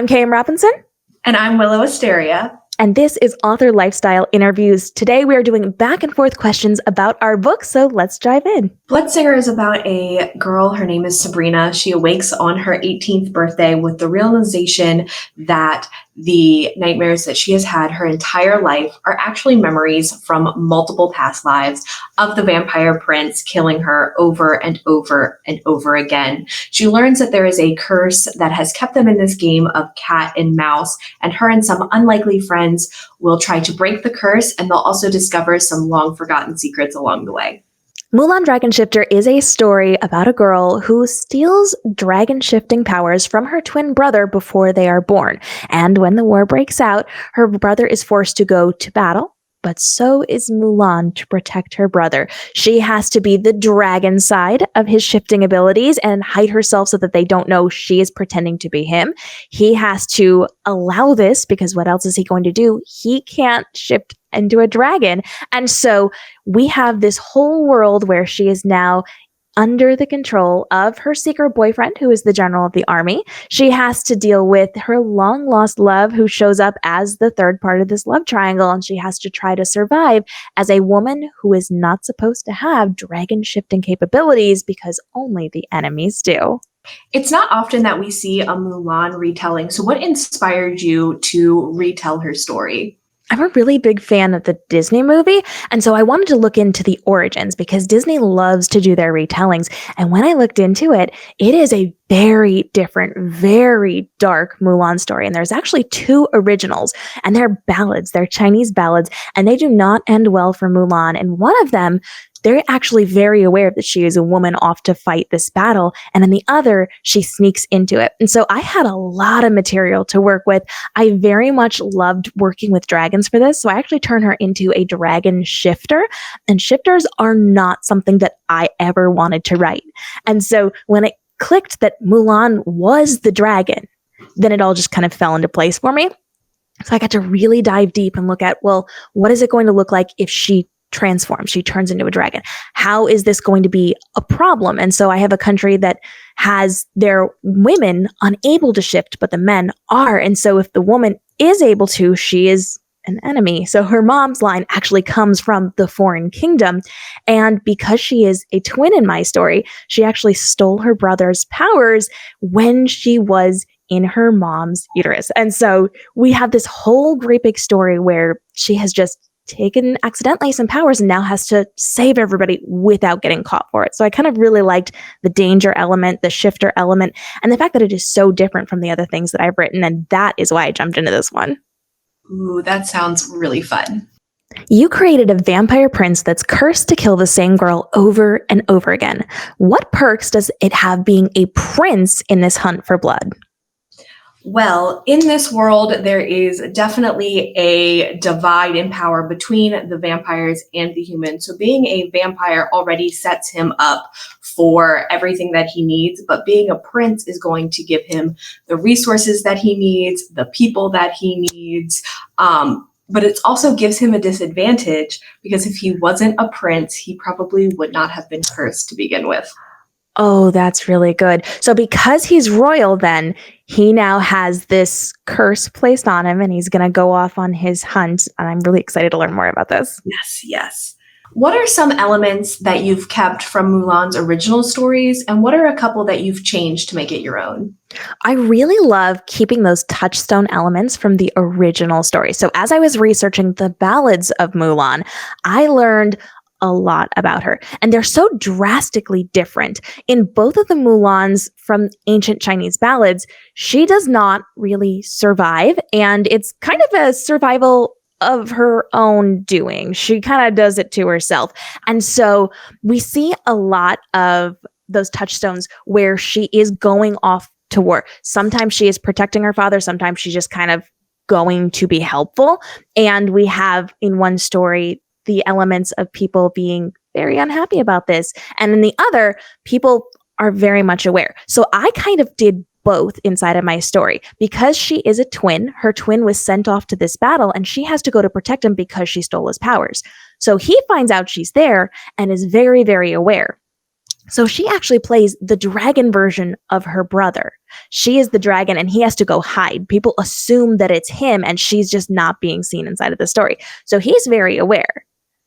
I'm Kayam Robinson. And I'm Willow Asteria. And this is Author Lifestyle Interviews. Today we are doing back and forth questions about our books, so let's dive in. Bloodsinger is about a girl. Her name is Sabrina. She awakes on her 18th birthday with the realization that the nightmares that she has had her entire life are actually memories from multiple past lives of the vampire prince killing her over and over and over again. She learns that there is a curse that has kept them in this game of cat and mouse, and her and some unlikely friends will try to break the curse, and they'll also discover some long forgotten secrets along the way. Mulan Dragon Shifter is a story about a girl who steals dragon shifting powers from her twin brother before they are born. And when the war breaks out, her brother is forced to go to battle. But so is Mulan to protect her brother. She has to be the dragon side of his shifting abilities and hide herself so that they don't know she is pretending to be him. He has to allow this because what else is he going to do? He can't shift into a dragon. And so we have this whole world where she is now under the control of her secret boyfriend, who is the general of the army. She has to deal with her long-lost love, who shows up as the third part of this love triangle, and she has to try to survive as a woman who is not supposed to have dragon-shifting capabilities because only the enemies do. It's not often that we see a Mulan retelling, so what inspired you to retell her story? I'm a really big fan of the Disney movie, and so I wanted to look into the origins because Disney loves to do their retellings. And when I looked into it, it is a very different, very dark Mulan story. And there's actually two originals, and they're ballads, they're Chinese ballads, and they do not end well for Mulan. And one of them, they're actually very aware that she is a woman off to fight this battle. And in the other, she sneaks into it. And so I had a lot of material to work with. I very much loved working with dragons for this. So I actually turned her into a dragon shifter. And shifters are not something that I ever wanted to write. And so when it clicked that Mulan was the dragon, then it all just kind of fell into place for me. So I got to really dive deep and look at, well, what is it going to look like if she transforms, she turns into a dragon? How is this going to be a problem? And so I have a country that has their women unable to shift, but the men are. And so if the woman is able to, she is an enemy. So her mom's line actually comes from the foreign kingdom. And because she is a twin in my story, she actually stole her brother's powers when she was in her mom's uterus. And so we have this whole great big story where she has just taken accidentally some powers and now has to save everybody without getting caught for it. So I kind of really liked the danger element, the shifter element, and the fact that it is so different from the other things that I've written. And that is why I jumped into this one. Ooh, that sounds really fun. You created a vampire prince that's cursed to kill the same girl over and over again. What perks does it have being a prince in this hunt for blood? Well, in this world, there is definitely a divide in power between the vampires and the humans. So being a vampire already sets him up for everything that he needs, but being a prince is going to give him the resources that he needs, the people that he needs, but it also gives him a disadvantage because if he wasn't a prince, he probably would not have been cursed to begin with. Oh, that's really good. So because he's royal, then he now has this curse placed on him and he's going to go off on his hunt. And I'm really excited to learn more about this. Yes. What are some elements that you've kept from Mulan's original stories, and what are a couple that you've changed to make it your own? I really love keeping those touchstone elements from the original story. So as I was researching the ballads of Mulan, I learned a lot about her. And they're so drastically different. In both of the Mulans from ancient Chinese ballads, she does not really survive. And it's kind of a survival of her own doing. She kind of does it to herself. And so we see a lot of those touchstones where she is going off to war. Sometimes she is protecting her father. Sometimes she's just kind of going to be helpful. And we have in one story the elements of people being very unhappy about this. And in the other, people are very much aware. So I kind of did both inside of my story. Because she is a twin, her twin was sent off to this battle and she has to go to protect him because she stole his powers. So he finds out she's there and is very, very aware. So she actually plays the dragon version of her brother. She is the dragon and he has to go hide. People assume that it's him and she's just not being seen inside of the story. So he's very aware.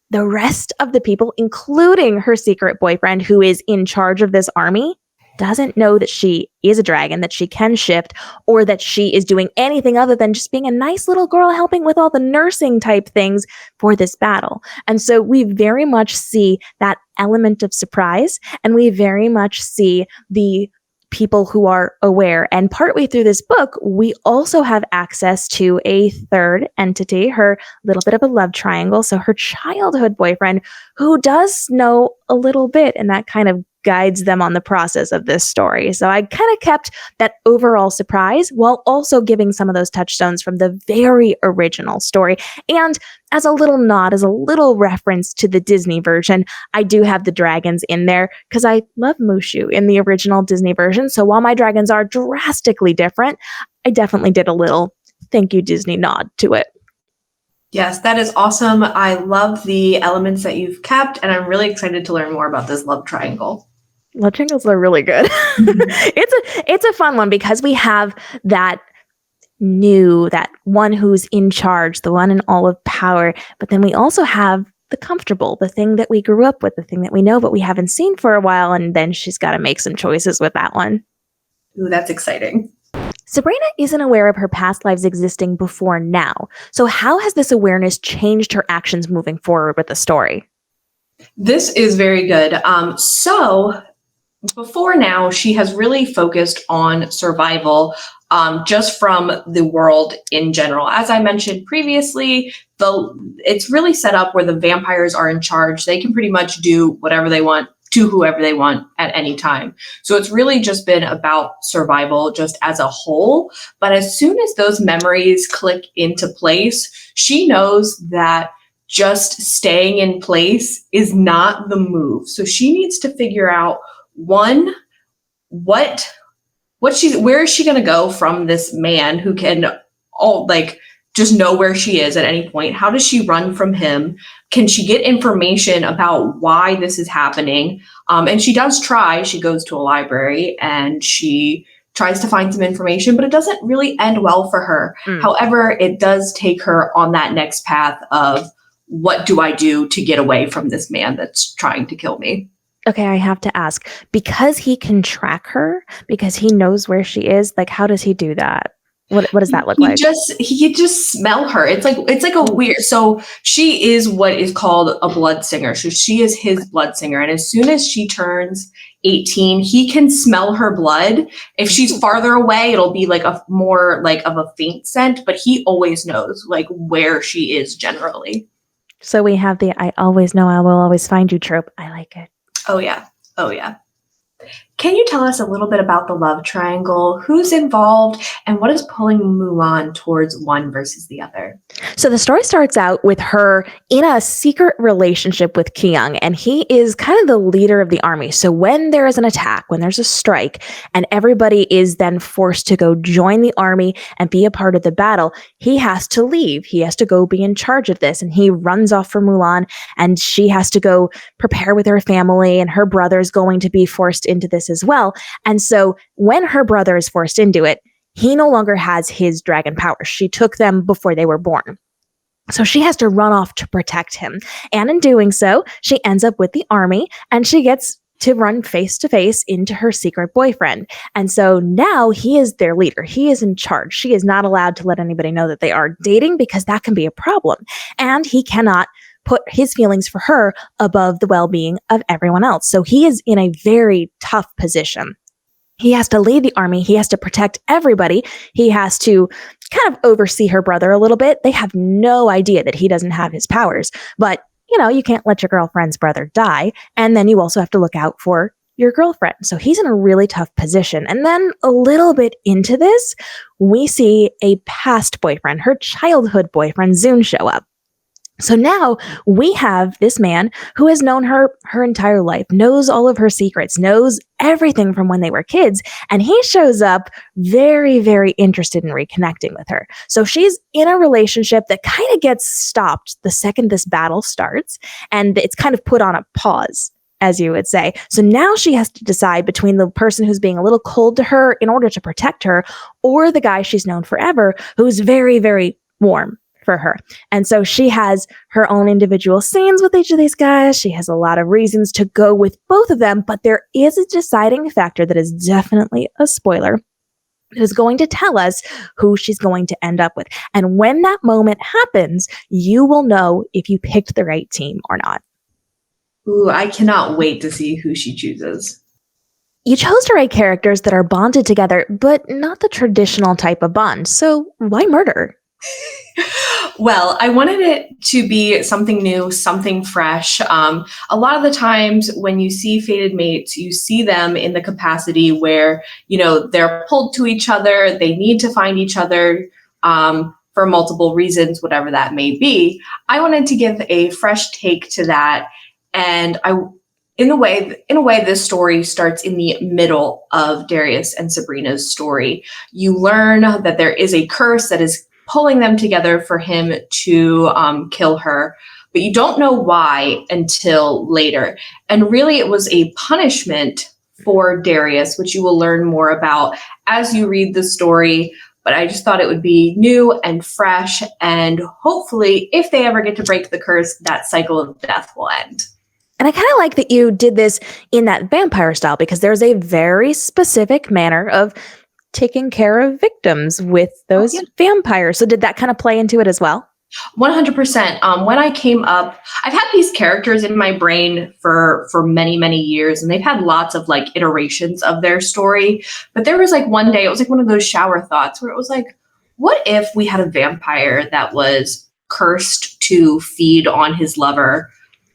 The rest of the people, including her secret boyfriend who is in charge of this army, doesn't know that she is a dragon, that she can shift, or that she is doing anything other than just being a nice little girl helping with all the nursing type things for this battle. And so we very much see that element of surprise, and we very much see the people who are aware. And partway through this book, we also have access to a third entity, her little bit of a love triangle. So her childhood boyfriend, who does know a little bit, and that kind of guides them on the process of this story. So I kind of kept that overall surprise while also giving some of those touchstones from the very original story. And as a little nod, as a little reference to the Disney version, I do have the dragons in there because I love Mushu in the original Disney version. So while my dragons are drastically different, I definitely did a little thank you Disney nod to it. Yes, that is awesome. I love the elements that you've kept, and I'm really excited to learn more about this love triangle. Love triangles are really good. It's a fun one because we have that one who's in charge, the one in all of power, but then we also have the comfortable, the thing that we grew up with, the thing that we know but we haven't seen for a while, and then she's got to make some choices with that one. Ooh, that's exciting. Sabrina isn't aware of her past lives existing before now. So how has this awareness changed her actions moving forward with the story? This is very good. So before now, she has really focused on survival, just from the world in general. As I mentioned previously, it's really set up where the vampires are in charge. They can pretty much do whatever they want to whoever they want at any time. So it's really just been about survival just as a whole. But as soon as those memories click into place, she knows that just staying in place is not the move. So she needs to figure out, one, where is she going to go from this man who can just know where she is at any point? How does she run from him? Can she get information about why this is happening? And she does try. She goes to a library and she tries to find some information, but it doesn't really end well for her. However, it does take her on that next path of, what do I do to get away from this man that's trying to kill me? Okay, I have to ask, because he can track her, because he knows where she is, like, how does he do that? What does that look like? He can just smell her. It's like a weird, so she is what is called a blood singer. So she is his blood singer. And as soon as she turns 18, he can smell her blood. If she's farther away, it'll be like a more like of a faint scent, but he always knows like where she is generally. So we have the I always know I will always find you trope. I like it. Oh, yeah. Oh, yeah. Can you tell us a little bit about the love triangle? Who's involved and what is pulling Mulan towards one versus the other? So the story starts out with her in a secret relationship with Kyung, and he is kind of the leader of the army. So when there is an attack, when there's a strike, and everybody is then forced to go join the army and be a part of the battle, he has to leave. He has to go be in charge of this, and he runs off for Mulan, and she has to go prepare with her family, and her brother's going to be forced into this as well. And so when her brother is forced into it, he no longer has his dragon powers. She took them before they were born. So she has to run off to protect him. And in doing so, she ends up with the army and she gets to run face to face into her secret boyfriend. And so now he is their leader. He is in charge. She is not allowed to let anybody know that they are dating because that can be a problem. And he cannot put his feelings for her above the well-being of everyone else. So he is in a very tough position. He has to lead the army. He has to protect everybody. He has to kind of oversee her brother a little bit. They have no idea that he doesn't have his powers. But, you know, you can't let your girlfriend's brother die. And then you also have to look out for your girlfriend. So he's in a really tough position. And then a little bit into this, we see a past boyfriend, her childhood boyfriend, Zoon, show up. So now we have this man who has known her entire life, knows all of her secrets, knows everything from when they were kids. And he shows up very, very interested in reconnecting with her. So she's in a relationship that kind of gets stopped the second this battle starts. And it's kind of put on a pause. as you would say. So now she has to decide between the person who's being a little cold to her in order to protect her, or the guy she's known forever who's very, very warm for her. And so she has her own individual scenes with each of these guys. She has a lot of reasons to go with both of them, but there is a deciding factor that is definitely a spoiler that is going to tell us who she's going to end up with. And when that moment happens, you will know if you picked the right team or not. Ooh, I cannot wait to see who she chooses. You chose to write characters that are bonded together, but not the traditional type of bond. So why murder? Well, I wanted it to be something new, something fresh. A lot of the times when you see fated mates, you see them in the capacity where, they're pulled to each other. They need to find each other for multiple reasons, whatever that may be. I wanted to give a fresh take to that. And in a way, this story starts in the middle of Darius and Sabrina's story. You learn that there is a curse that is pulling them together for him to kill her, but you don't know why until later. And really, it was a punishment for Darius, which you will learn more about as you read the story. But I just thought it would be new and fresh, and hopefully, if they ever get to break the curse, that cycle of death will end. And I kind of like that you did this in that vampire style, because there's a very specific manner of taking care of victims with those vampires. So did that kind of play into it as well? 100%. When I came up, I've had these characters in my brain for many, many years, and they've had lots of iterations of their story. But there was one day, it was one of those shower thoughts where it was what if we had a vampire that was cursed to feed on his lover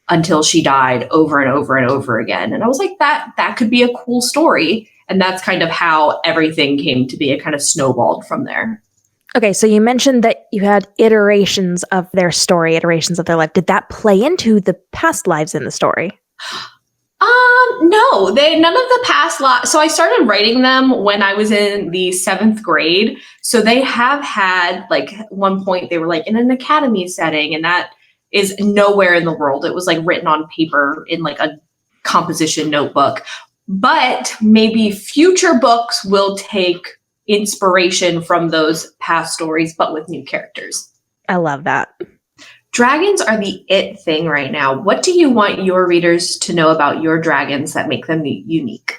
until she died over and over and over again? And I was that could be a cool story. And that's kind of how everything came to be. It kind of snowballed from there. Okay, so you mentioned that you had iterations of their story, iterations of their life. Did that play into the past lives in the story? No, none of the past lives. So I started writing them when I was in the 7th grade. So they have had one point they were in an academy setting, and that is nowhere in the world. It was written on paper in a composition notebook. But maybe future books will take inspiration from those past stories, but with new characters. I love that. Dragons are the it thing right now. What do you want your readers to know about your dragons that make them unique?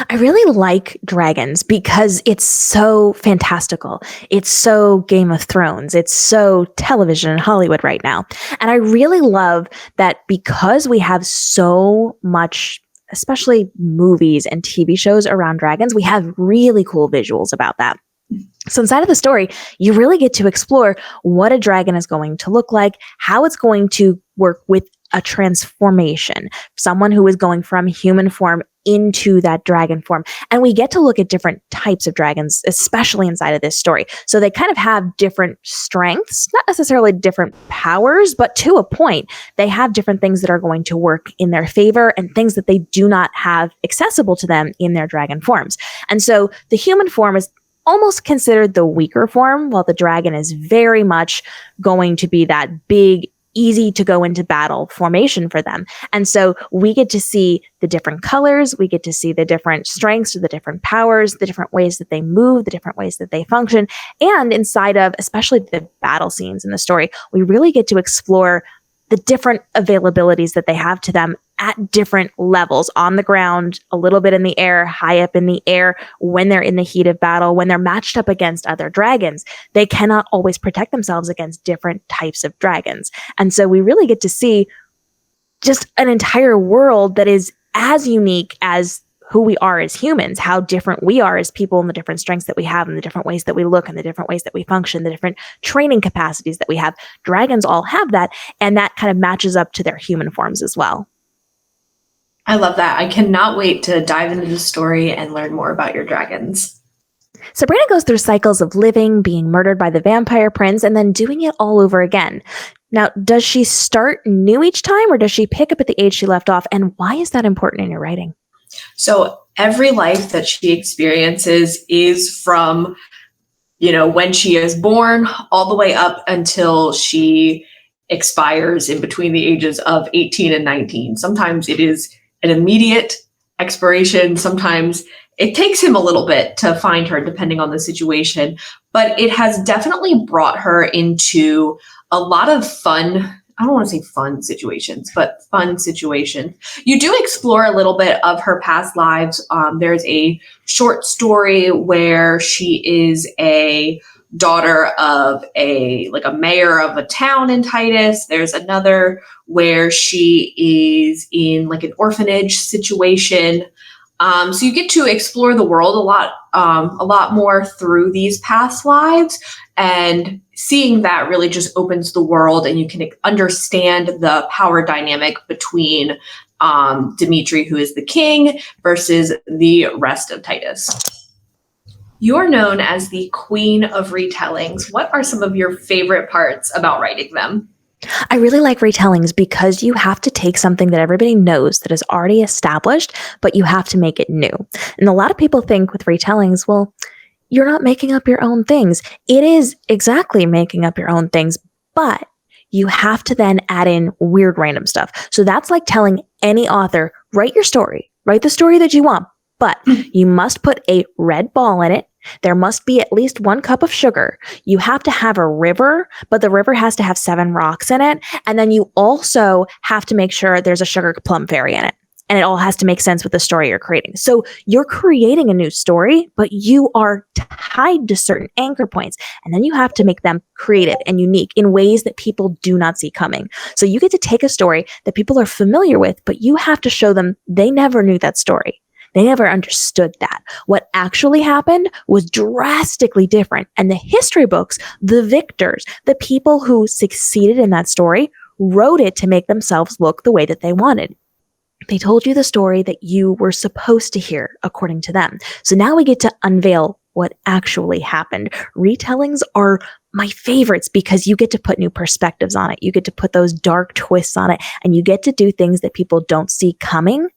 I really like dragons because it's so fantastical. It's so Game of Thrones. It's so television and Hollywood right now. And I really love that because we have so much, especially movies and TV shows around dragons, we have really cool visuals about that. So inside of the story, you really get to explore what a dragon is going to look like, how it's going to work with a transformation, someone who is going from human form into that dragon form. And we get to look at different types of dragons, especially inside of this story. So they kind of have different strengths, not necessarily different powers, but to a point, they have different things that are going to work in their favor and things that they do not have accessible to them in their dragon forms. And so the human form is almost considered the weaker form, while the dragon is very much going to be that big, easy to go into battle formation for them. And so we get to see the different colors, we get to see the different strengths, the different powers, the different ways that they move, the different ways that they function. And inside of, especially the battle scenes in the story, we really get to explore the different availabilities that they have to them at different levels, on the ground, a little bit in the air, high up in the air, when they're in the heat of battle, when they're matched up against other dragons. They cannot always protect themselves against different types of dragons. And so we really get to see just an entire world that is as unique as who we are as humans, how different we are as people, and the different strengths that we have, and the different ways that we look, and the different ways that we function, the different training capacities that we have. Dragons all have that, and that kind of matches up to their human forms as well. I love that. I cannot wait to dive into the story and learn more about your dragons. Sabrina goes through cycles of living, being murdered by the vampire prince, and then doing it all over again. Now, does she start new each time, or does she pick up at the age she left off? And why is that important in your writing? So every life that she experiences is from, when she is born all the way up until she expires in between the ages of 18 and 19. Sometimes it is an immediate exploration. Sometimes it takes him a little bit to find her, depending on the situation, but it has definitely brought her into a lot of fun. I don't want to say fun situations, but fun situations. You do explore a little bit of her past lives. There's a short story where she is a daughter of a mayor of a town in Titus. There's another where she is in like an orphanage situation. So you get to explore the world a lot more through these past lives, and seeing that really just opens the world, and you can understand the power dynamic between Dimitri, who is the king, versus the rest of Titus. You're known as the queen of retellings. What are some of your favorite parts about writing them? I really like retellings because you have to take something that everybody knows that is already established, but you have to make it new. And a lot of people think with retellings, well, you're not making up your own things. It is exactly making up your own things, but you have to then add in weird random stuff. So that's like telling any author, write your story, write the story that you want, but you must put a red ball in it. There must be at least 1 cup of sugar. You have to have a river, but the river has to have 7 rocks in it. And then you also have to make sure there's a sugar plum fairy in it. And it all has to make sense with the story you're creating. So you're creating a new story, but you are tied to certain anchor points. And then you have to make them creative and unique in ways that people do not see coming. So you get to take a story that people are familiar with, but you have to show them they never knew that story. They never understood that. What actually happened was drastically different. And the history books, the victors, the people who succeeded in that story, wrote it to make themselves look the way that they wanted. They told you the story that you were supposed to hear according to them. So now we get to unveil what actually happened. Retellings are my favorites because you get to put new perspectives on it. You get to put those dark twists on it, and you get to do things that people don't see coming,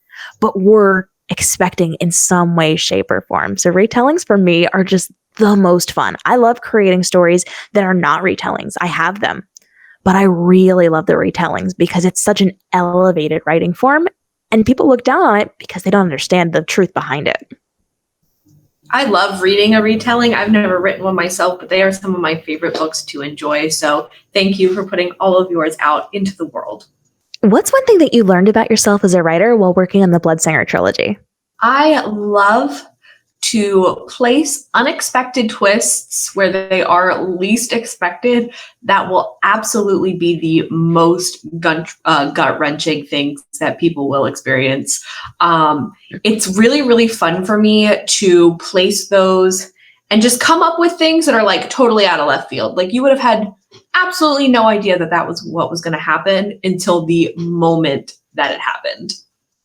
but were expecting in some way, shape, or form. So retellings for me are just the most fun. I love creating stories that are not retellings. I have them, but I really love the retellings because it's such an elevated writing form, and people look down on it because they don't understand the truth behind it. I love reading a retelling. I've never written one myself, but they are some of my favorite books to enjoy. So thank you for putting all of yours out into the world. What's one thing that you learned about yourself as a writer while working on the Bloodsinger trilogy? I love to place unexpected twists where they are least expected. That will absolutely be the most gut-wrenching things that people will experience. It's really, really fun for me to place those and just come up with things that are like totally out of left field. Like you would have had absolutely no idea that that was what was going to happen until the moment that it happened.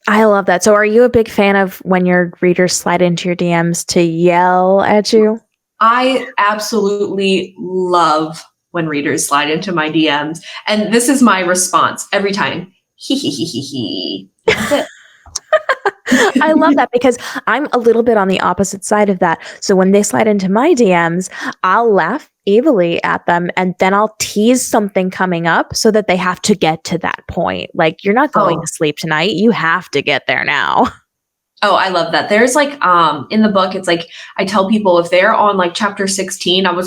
I love that. So are you a big fan of when your readers slide into your DMs to yell at you? I absolutely love when readers slide into my DMs. And this is my response every time. Hee hee hee hee hee. That's it. I love that because I'm a little bit on the opposite side of that. So when they slide into my DMs, I'll laugh evilly at them and then I'll tease something coming up so that they have to get to that point. Like, you're not going to sleep tonight. You have to get there now. Oh, I love that. There's like, in the book, it's like, I tell people if they're on like chapter 16, I'll be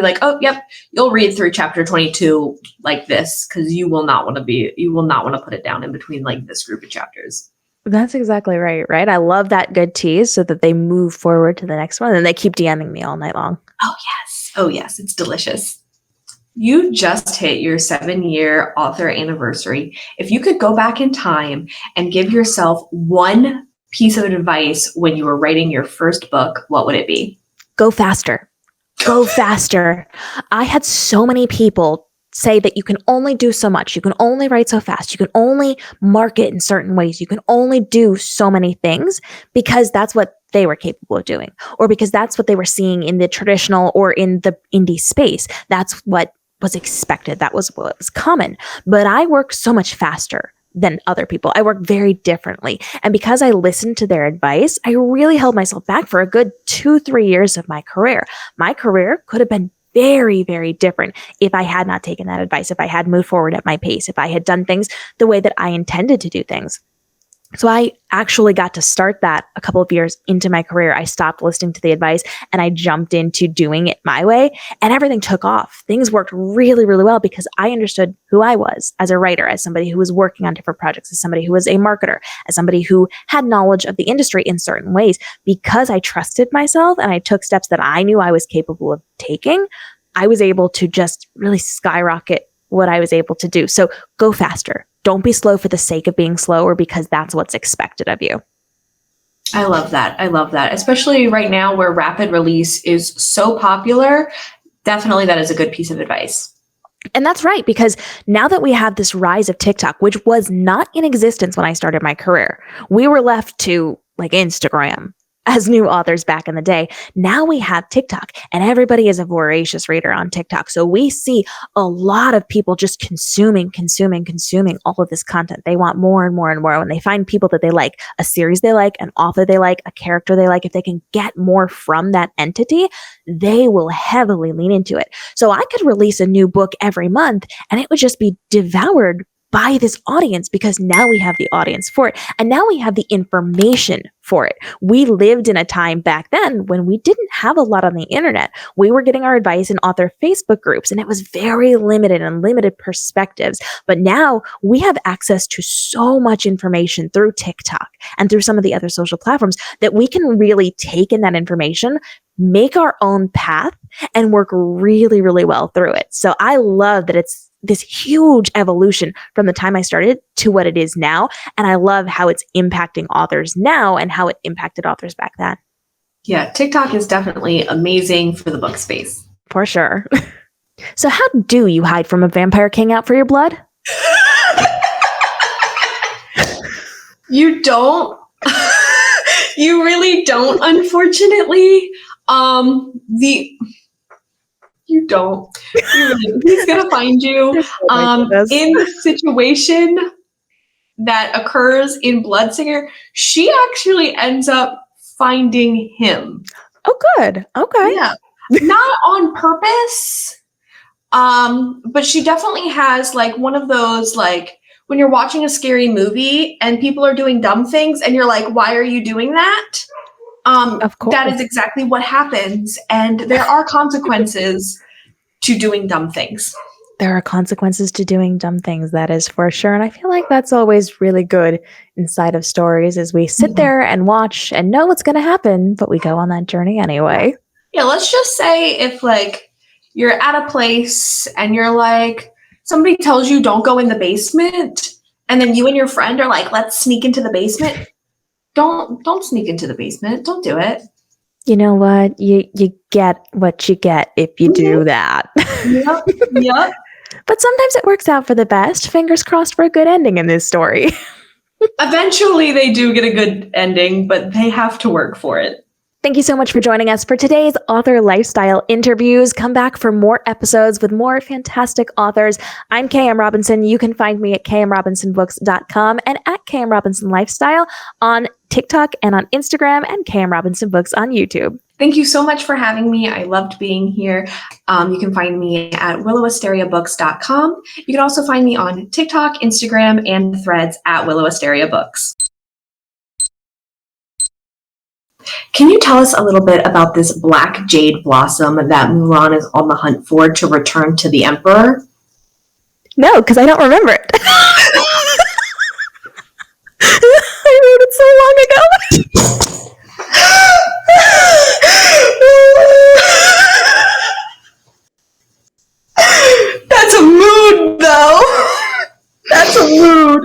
like, oh, yep, you'll read through chapter 22 like this, because you will not want to put it down in between like this group of chapters. That's exactly right, right? I love that good tease so that they move forward to the next one and they keep DMing me all night long. Oh, yes. Oh, yes. It's delicious. You just hit your 7-year author anniversary. If you could go back in time and give yourself one piece of advice when you were writing your first book, what would it be? Go faster. Go faster. I had so many people say that you can only do so much. You can only write so fast. You can only market in certain ways. You can only do so many things because that's what they were capable of doing, or because that's what they were seeing in the traditional or in the indie space. That's what was expected. That was what was common. But I work so much faster than other people. I work very differently. And because I listened to their advice, I really held myself back for a good 2-3 years of my career. My career could have been very, very different if I had not taken that advice, if I had moved forward at my pace, if I had done things the way that I intended to do things. So I actually got to start that a couple of years into my career. I stopped listening to the advice and I jumped into doing it my way, and everything took off. Things worked really, really well because I understood who I was as a writer, as somebody who was working on different projects, as somebody who was a marketer, as somebody who had knowledge of the industry in certain ways. Because I trusted myself and I took steps that I knew I was capable of taking, I was able to just really skyrocket what I was able to do. So go faster. Don't be slow for the sake of being slow or because that's what's expected of you. I love that. I love that. Especially right now where rapid release is so popular. Definitely that is a good piece of advice. And that's right, because now that we have this rise of TikTok, which was not in existence when I started my career, we were left to like Instagram as new authors back in the day. Now we have TikTok, and everybody is a voracious reader on TikTok. So we see a lot of people just consuming all of this content. They want more and more and more. When they find people that they like, a series they like, an author they like, a character they like, if they can get more from that entity, they will heavily lean into it. So I could release a new book every month and it would just be devoured by this audience because now we have the audience for it. And now we have the information for it. We lived in a time back then when we didn't have a lot on the internet. We were getting our advice in author Facebook groups, and it was very limited and limited perspectives. But now we have access to so much information through TikTok and through some of the other social platforms that we can really take in that information, make our own path, and work really, really well through it. So I love that it's this huge evolution from the time I started to what it is now. And I love how it's impacting authors now and how it impacted authors back then. Yeah, TikTok is definitely amazing for the book space. For sure. So how do you hide from a vampire king out for your blood? You don't. You really don't, unfortunately. You don't. He's gonna find you. In the situation that occurs in Bloodsinger, she actually ends up finding him. Oh, good. Okay. Yeah, not on purpose. But she definitely has like one of those like when you're watching a scary movie and people are doing dumb things and you're like, why are you doing that? Of course. That is exactly what happens. And there are consequences to doing dumb things. There are consequences to doing dumb things, that is for sure. And I feel like that's always really good inside of stories is we sit there and watch and know what's going to happen, but we go on that journey anyway. Yeah, let's just say if like you're at a place and you're like, somebody tells you don't go in the basement, and then you and your friend are like, let's sneak into the basement. Don't sneak into the basement. Don't do it. You know what? You get what you get if you do that. Yep. But sometimes it works out for the best. Fingers crossed for a good ending in this story. Eventually they do get a good ending, but they have to work for it. Thank you so much for joining us for today's author lifestyle interviews. Come back for more episodes with more fantastic authors. I'm KM Robinson. You can find me at kmrobinsonbooks.com and at KM Robinson Lifestyle on TikTok and on Instagram, and KM Robinson Books on YouTube. Thank you so much for having me. I loved being here. You can find me at willowasteriabooks.com. You can also find me on TikTok, Instagram, and Threads at Willow Asteria Books. Can you tell us a little bit about this black jade blossom that Mulan is on the hunt for to return to the Emperor? No, because I don't remember it. I wrote it so long ago. That's a mood, though. That's a mood.